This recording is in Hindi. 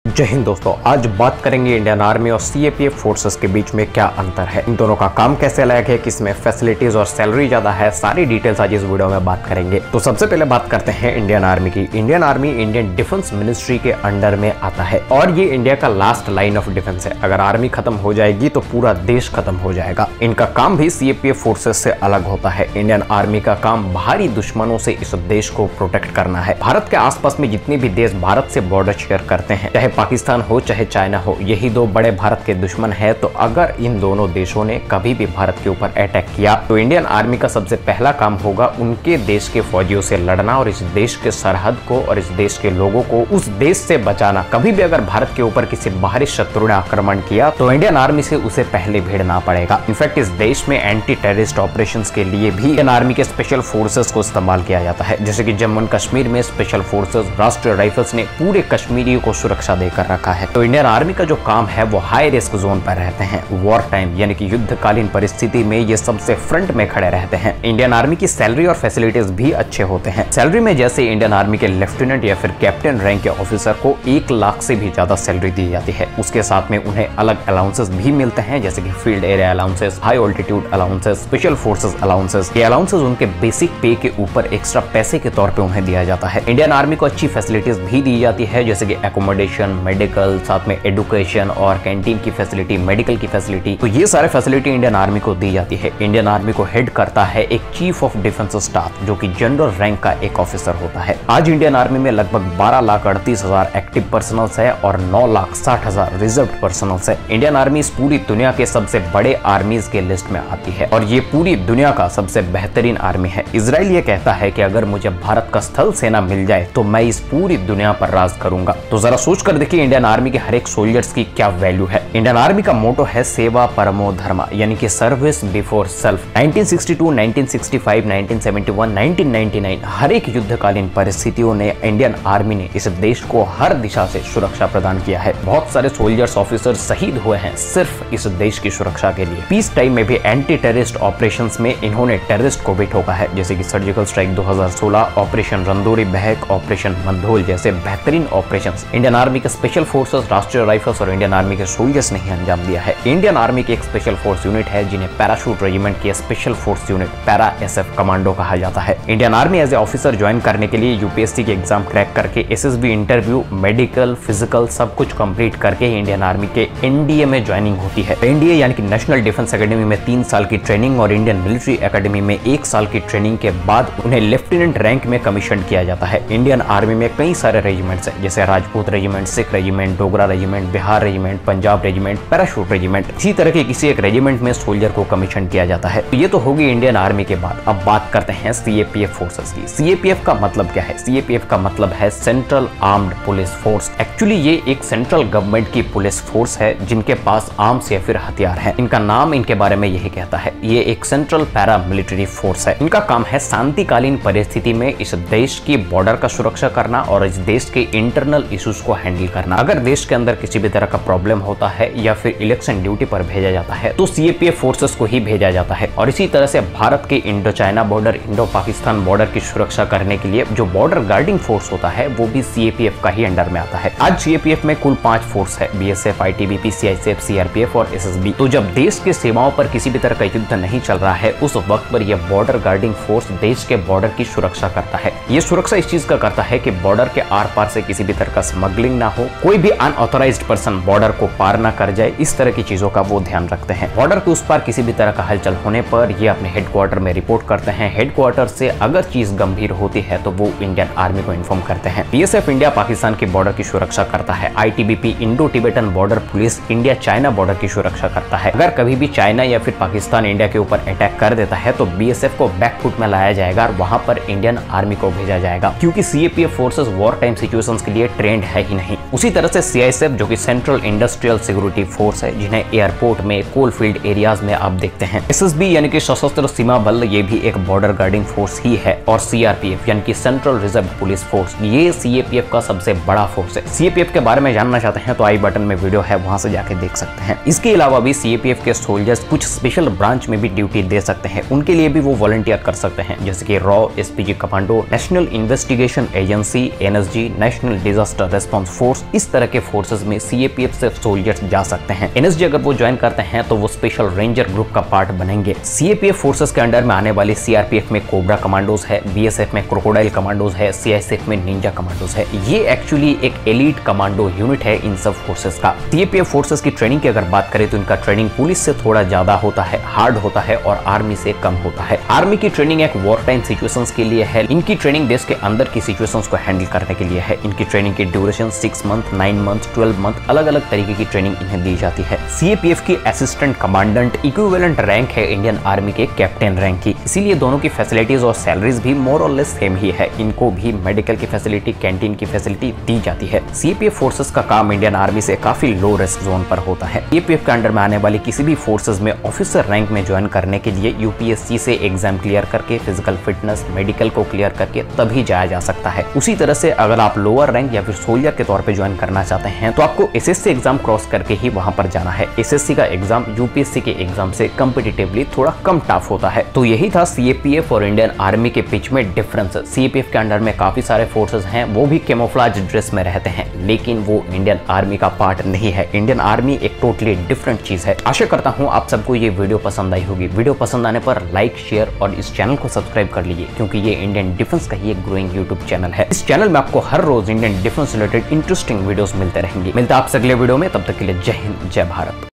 जय हिंद दोस्तों, आज बात करेंगे इंडियन आर्मी और सीएपीएफ फोर्सेस के बीच में क्या अंतर है, इन दोनों का काम कैसे अलग है, किसमें फैसिलिटीज और सैलरी ज्यादा है, सारी डिटेल्स आज इस वीडियो में बात करेंगे। तो सबसे पहले बात करते हैं इंडियन आर्मी की। Indian army Indian defence ministry के अंडर में आता है और ये इंडिया का लास्ट लाइन ऑफ डिफेंस है। अगर आर्मी खत्म हो जाएगी तो पूरा देश खत्म हो जाएगा। इनका काम भी सीएपीएफ फोर्सेस से अलग होता है। इंडियन आर्मी का काम बाहरी दुश्मनों से इस देश को प्रोटेक्ट करना है। भारत के आसपास में जितने भी देश भारत से बॉर्डर शेयर करते हैं, चाहे पाकिस्तान हो चाहे चाइना हो, यही दो बड़े भारत के दुश्मन है। तो अगर इन दोनों देशों ने कभी भी भारत के ऊपर अटैक किया तो इंडियन आर्मी का सबसे पहला काम होगा उनके देश के फौजियों से लड़ना और इस देश के सरहद को और इस देश के लोगों को उस देश से बचाना। कभी भी अगर भारत के ऊपर किसी बाहरी शत्रु ने आक्रमण किया तो इंडियन आर्मी से उसे पहले भिड़ना पड़ेगा। इनफैक्ट इस देश में एंटी टेररिस्ट ऑपरेशंस के लिए भी इंडियन आर्मी के स्पेशल फोर्सेस को इस्तेमाल किया जाता है। जैसे कि जम्मू एंड कश्मीर में स्पेशल फोर्सेस राष्ट्रीय राइफल्स ने पूरे कश्मीरियों को सुरक्षा देकर रखा है। तो इंडियन आर्मी का जो काम है वो हाई रिस्क जोन पर रहते हैं। वॉर टाइम यानी कि युद्धकालीन परिस्थिति में ये सबसे फ्रंट में खड़े रहते हैं। इंडियन आर्मी की सैलरी और फैसिलिटीज भी अच्छे होते हैं। सैलरी में जैसे इंडियन आर्मी के लेफ्टिनेंट या फिर कैप्टन रैंक के ऑफिसर को 1 लाख से भी ज्यादा सैलरी दी जाती है। उसके साथ में उन्हें अलग अलाउंसेस भी मिलते हैं, जैसे कि field area allowances, high altitude allowances, special forces allowances. ये अलाउंसेस उनके बेसिक पे के ऊपर एक्स्ट्रा पैसे के तौर पे उन्हें दिया जाता है। इंडियन आर्मी को अच्छी फैसिलिटीज भी दी जाती है, जैसे कि एकोमोडेशन, मेडिकल, साथ में एजुकेशन और कैंटीन की फैसिलिटी, मेडिकल की फैसिलिटी। तो ये सारे फैसिलिटी इंडियन आर्मी को दी जाती है। इंडियन आर्मी को हेड करता है एक चीफ ऑफ डिफेंस स्टाफ, जो कि जनरल रैंक का एक ऑफिसर होता है। आज इंडियन आर्मी में लगभग 12,38,000 एक्टिव पर्सनल्स है और 9,60,000 रिजर्व पर्सनल्स है। इंडियन आर्मी इस पूरी दुनिया के सबसे बड़े आर्मीज के लिस्ट में आती है और ये पूरी दुनिया का सबसे बेहतरीन आर्मी है। इजराइल ये कहता है कि अगर मुझे भारत का स्थल सेना मिल जाए तो मैं इस पूरी दुनिया पर राज करूंगा। तो जरा सोच कर देखिए इंडियन आर्मी के हर एक सोल्जर्स की क्या वैल्यू है। इंडियन आर्मी का मोटो है सेवा परमो धर्म, यानी कि सर्विस बिफोर सेल्फ। 1962, 1965, 1971, 1999 हर एक युद्धकालीन परिस्थितियों ने इंडियन आर्मी ने इस देश को हर दिशा से सुरक्षा प्रदान किया है। बहुत सारे सोल्जर्स ऑफिसर्स शहीद हुए हैं सिर्फ इस देश की सुरक्षा के लिए। पीस टाइम में भी एंटी टेररिस्ट ऑपरेशंस में इन्होंने टेररिस्ट को भी ठोका है, जैसे कि सर्जिकल स्ट्राइक 2016, ऑपरेशन रंदोरी बहक, ऑपरेशन मंधोल जैसे बेहतरीन ऑपरेशंस इंडियन आर्मी के स्पेशल फोर्सेस, राष्ट्रीय राइफल्स और इंडियन आर्मी के सोल्जर्स ने अंजाम दिया है। इंडियन आर्मी की एक स्पेशल फोर्स यूनिट है जिन्हें पैराशूट रेजिमेंट की special force unit para SF commando कहा जाता है। Indian army as a officer join करने के लिए यूपीएससी के एग्जाम क्रैक करके एसएसबी इंटरव्यू, मेडिकल, फिजिकल सब कुछ कंप्लीट करके ही इंडियन आर्मी के एनडीए में ज्वाइनिंग होती है। एनडीए यानी कि नेशनल डिफेंस एकेडमी में 3 साल की ट्रेनिंग और इंडियन मिलिट्री एकेडमी में 1 साल की ट्रेनिंग के बाद उन्हें लेफ्टिनेंट रैंक में कमीशन किया जाता है। इंडियन आर्मी में कई सारे रेजिमेंट्स हैं, जैसे Rajput regiment, Sikh regiment, Dogra regiment, Bihar regiment, Punjab regiment, parachute regiment. इसी तरह के किसी एक रेजिमेंट में सोल्जर को कमीशन किया जाता है। तो ये तो होगी इंडियन आर्मी के बाद। अब बात करते हैं सीएपीएफ फोर्सेस की। सीएपीएफ का मतलब क्या है? सीएपीएफ का मतलब है central armed police force. Actually ये एक सेंट्रल गवर्नमेंट की पुलिस फोर्स है जिनके पास आर्म्स या फिर हथियार है। इनका नाम इनके बारे में यही कहता है। ये एक सेंट्रल पैरा मिलिट्री फोर्स है। इनका काम है शांतिकालीन परिस्थिति में इस देश की बॉर्डर का सुरक्षा करना और इस देश के इंटरनल इश्यूज को हैंडल करना। अगर देश के अंदर किसी भी तरह का प्रॉब्लम होता है या फिर इलेक्शन ड्यूटी पर भेजा जाता है तो सीएपीएफ फोर्सेस को ही भेजा जाता है। और इसी तरह से भारत के Indo China border, Indo Pakistan border की सुरक्षा करने के लिए जो बॉर्डर गार्डिंग फोर्स होता है वो भी सीएपीएफ का ही अंडर में आता है। आज सीएपीएफ में कुल 5 फोर्स है, बीएसएफ, आईटीबीपी, सीआईएसएफ, सीआरपीएफ और एसएसबी। तो जब देश के सीमाओं पर किसी भी तरह का युद्ध नहीं चल रहा है उस वक्त पर यह बॉर्डर गार्डिंग फोर्स देश के बॉर्डर की सुरक्षा करता है। ये सुरक्षा इस चीज का करता है कि बॉर्डर के आर पार से किसी भी तरह का स्मगलिंग ना हो, कोई भी अनऑथराइज्ड पर्सन बॉर्डर को पार ना कर जाए, इस तरह की चीजों का वो ध्यान रखते हैं। बॉर्डर के उस पार किसी भी तरह का हलचल होने पर ये अपने हेडक्वार्टर में रिपोर्ट करते हैं। हेडक्वार्टर से अगर चीज गंभीर होती है तो वो इंडियन आर्मी को इन्फॉर्म करते हैं। बीएसएफ इंडिया पाकिस्तान की बॉर्डर की सुरक्षा करता है। ITBP Indo Tibetan border police India China border की सुरक्षा करता है। अगर कभी भी चाइना या फिर पाकिस्तान इंडिया के ऊपर अटैक कर देता है तो बीएसएफ को बैकफुट में लाया जाएगा और वहां पर इंडियन आर्मी को भेजा जाएगा, क्योंकि CAPF forces war time situations के लिए ट्रेंड है ही नहीं। उसी तरह से सीआईएसएफ जो कि सेंट्रल इंडस्ट्रियल सिक्योरिटी फोर्स है, जिन्हें एयरपोर्ट में, कोल फील्ड एरियाज में आप देखते हैं। एसएसबी यानी कि सशस्त्र सीमा बल, ये भी एक बॉर्डर गार्डिंग फोर्स ही है। और सीआरपीएफ यानी कि सेंट्रल रिजर्व पुलिस फोर्स, ये सीएपीएफ का सबसे बड़ा फोर्स है। सीएपीएफ के बारे में जानना चाहते हैं तो आई बटन में वीडियो है, वहां से जाके देख सकते हैं। इसके अलावा भी सीएपीएफ के सोल्जर्स कुछ स्पेशल ब्रांच में भी ड्यूटी दे सकते हैं, उनके लिए भी वो वॉलंटियर कर सकते हैं, जैसे कि raw, SPG commando, national investigation agency, NSG, national disaster response force force, इस तरह के फोर्सेज में सीएपीएफ से सोल्जर्स जा सकते हैं। एनएसजी अगर वो ज्वाइन करते हैं तो वो स्पेशल रेंजर ग्रुप का पार्ट बनेंगे। सीएपीएफ फोर्सेज के अंडर में आने वाली सीआरपीएफ में कोबरा कमांडोज है, बीएसएफ में क्रोकोडाइल कमांडोज है, सीआईएसएफ में निंजा कमांडोज है। ये एक्चुअली एक एलीट कमांडो यूनिट है इन सब फोर्सेज का। सीएपीएफ फोर्सेज की ट्रेनिंग की अगर बात करें तो इनका ट्रेनिंग पुलिस से थोड़ा ज्यादा होता है, हार्ड होता है और आर्मी से कम होता है। आर्मी की ट्रेनिंग एक वॉर टाइम सिचुएशंस के लिए है, इनकी ट्रेनिंग देश के अंदर की सिचुएशंस को हैंडल करने के लिए है। इनकी ट्रेनिंग की ड्यूरेशन 6 मंथ, 9 मंथ, 12 मंथ, अलग अलग तरीके की ट्रेनिंग इन्हें दी जाती है। सीएपीएफ की असिस्टेंट कमांडेंट इक्विवेलेंट रैंक है इंडियन आर्मी के कैप्टन रैंक की, इसीलिए दोनों की फैसिलिटीज और सैलरीज भी मोर और लेस सेम ही है। इनको भी मेडिकल की फैसिलिटी, कैंटीन की फैसिलिटी दी जाती है। सीएपीएफ फोर्सेस का काम इंडियन आर्मी से काफी लो रिस्क जोन पर होता है। सीएपीएफ के अंडर में आने वाली किसी भी फोर्सेस में ऑफिसर रैंक में ज्वाइन करने के लिए यूपीएससी से एग्जाम क्लियर करके, फिजिकल फिटनेस, मेडिकल को क्लियर करके तभी जाया जा सकता है। उसी तरह से अगर आप लोअर रैंक या फिर सोल्जर के तौर पे ज्वाइन करना चाहते हैं तो आपको एसएससी एग्जाम क्रॉस करके ही वहां पर जाना है। एसएससी का एग्जाम यूपीएससी के एग्जाम से कंपेटिटिवली थोड़ा कम टफ होता है। तो यही था सीएपीएफ और इंडियन आर्मी के बीच में डिफरेंस। सीएपीएफ के अंडर में काफी सारे फोर्सेस हैं, वो भी कैमोफ्लेज ड्रेस में रहते हैं, लेकिन वो इंडियन आर्मी का पार्ट नहीं है। इंडियन आर्मी एक टोटली डिफरेंट चीज है। आशा करता हूं आप सबको ये वीडियो पसंद आई होगी। वीडियो पसंद आने पर लाइक, शेयर और इस चैनल को सब्सक्राइब कर लीजिए, क्योंकि ये इंडियन डिफेंस का ही एक ग्रोइंग यूट्यूब चैनल है। इस चैनल में आपको हर रोज Indian defence related interesting videos मिलते रहेंगे। मिलते हैं आपसे अगले वीडियो में, तब तक के लिए जय हिंद, जय भारत।